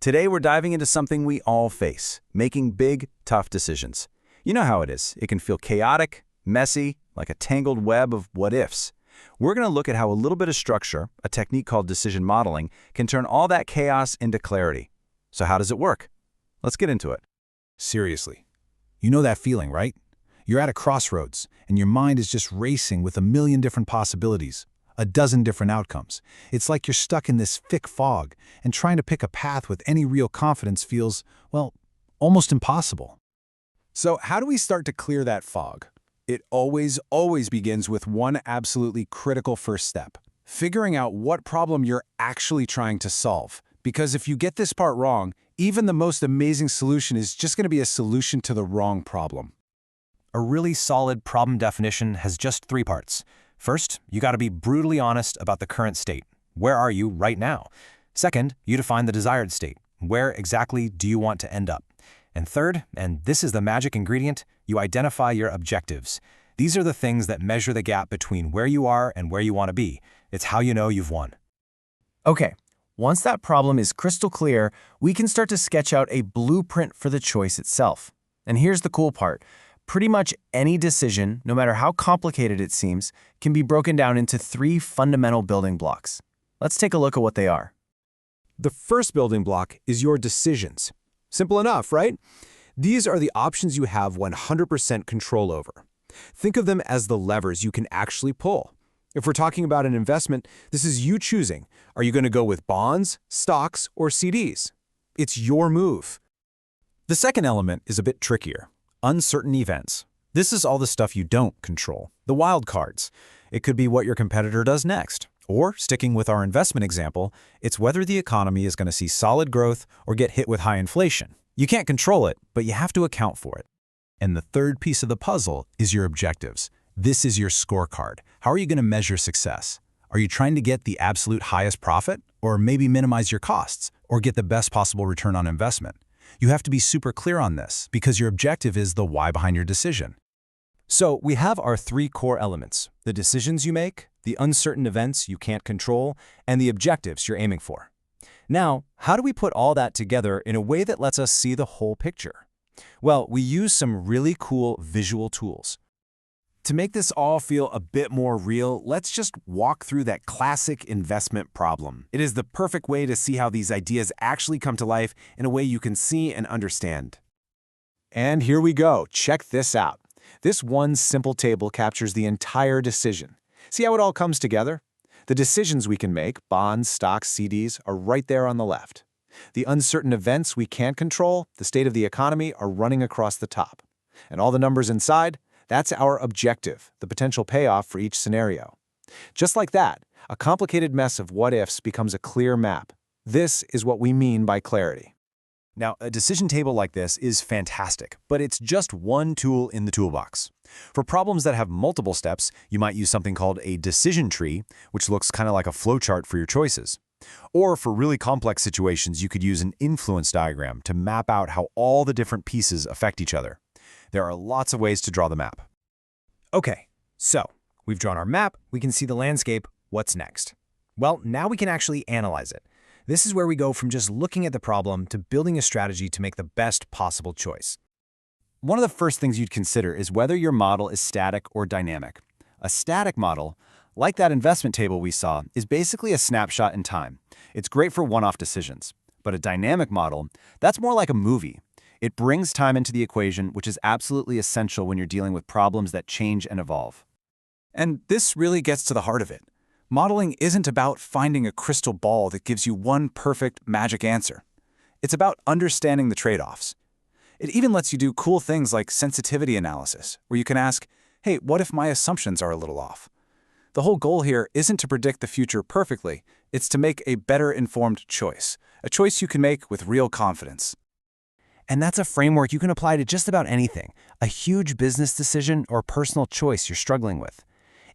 Today we're diving into something we all face, making big, tough decisions. You know how it is. It can feel chaotic, messy, like a tangled web of what-ifs. We're going to look at how a little bit of structure, a technique called decision modeling, can turn all that chaos into clarity. So how does it work? Let's get into it. Seriously. You know that feeling, right? You're at a crossroads, and your mind is just racing with a million different possibilities, a dozen different outcomes. It's like you're stuck in this thick fog, and trying to pick a path with any real confidence feels, well, almost impossible. So how do we start to clear that fog? It always begins with one absolutely critical first step: figuring out what problem you're actually trying to solve. Because if you get this part wrong, even the most amazing solution is just going to be a solution to the wrong problem. A really solid problem definition has just 3 parts. First, you got to be brutally honest about the current state. Where are you right now? Second, you define the desired state. Where exactly do you want to end up? And third, and this is the magic ingredient, you identify your objectives. These are the things that measure the gap between where you are and where you want to be. It's how you know you've won. Okay, once that problem is crystal clear, we can start to sketch out a blueprint for the choice itself. And here's the cool part. Pretty much any decision, no matter how complicated it seems, can be broken down into 3 fundamental building blocks. Let's take a look at what they are. The first building block is your decisions. Simple enough, right? These are the options you have 100% control over. Think of them as the levers you can actually pull. If we're talking about an investment, this is you choosing. Are you going to go with bonds, stocks, or CDs? It's your move. The second element is a bit trickier. Uncertain events. This is all the stuff you don't control, the wild cards. It could be what your competitor does next. Or, sticking with our investment example, it's whether the economy is going to see solid growth or get hit with high inflation. You can't control it, but you have to account for it. And the third piece of the puzzle is your objectives. This is your scorecard. How are you going to measure success? Are you trying to get the absolute highest profit, or maybe minimize your costs, or get the best possible return on investment? You have to be super clear on this, because your objective is the why behind your decision. So we have our 3 core elements: the decisions you make, the uncertain events you can't control, and the objectives you're aiming for. Now, how do we put all that together in a way that lets us see the whole picture? Well, we use some really cool visual tools. To make this all feel a bit more real, let's just walk through that classic investment problem. It is the perfect way to see how these ideas actually come to life in a way you can see and understand. And here we go. Check this out. This one simple table captures the entire decision. See how it all comes together? The decisions we can make, bonds, stocks, CDs, are right there on the left. The uncertain events we can't control, the state of the economy, are running across the top. And all the numbers inside? That's our objective, the potential payoff for each scenario. Just like that, a complicated mess of what-ifs becomes a clear map. This is what we mean by clarity. Now, a decision table like this is fantastic, but it's just one tool in the toolbox. For problems that have multiple steps, you might use something called a decision tree, which looks kind of like a flowchart for your choices. Or for really complex situations, you could use an influence diagram to map out how all the different pieces affect each other. There are lots of ways to draw the map. Okay, so we've drawn our map, we can see the landscape. What's next? Well, now we can actually analyze it. This is where we go from just looking at the problem to building a strategy to make the best possible choice. One of the first things you'd consider is whether your model is static or dynamic. A static model, like that investment table we saw, is basically a snapshot in time. It's great for one-off decisions. But a dynamic model, that's more like a movie. It brings time into the equation, which is absolutely essential when you're dealing with problems that change and evolve. And this really gets to the heart of it. Modeling isn't about finding a crystal ball that gives you one perfect magic answer. It's about understanding the trade-offs. It even lets you do cool things like sensitivity analysis, where you can ask, hey, what if my assumptions are a little off? The whole goal here isn't to predict the future perfectly, it's to make a better informed choice, a choice you can make with real confidence. And that's a framework you can apply to just about anything, a huge business decision or personal choice you're struggling with.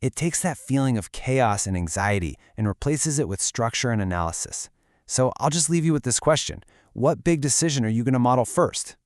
It takes that feeling of chaos and anxiety and replaces it with structure and analysis. So I'll just leave you with this question. What big decision are you going to model first?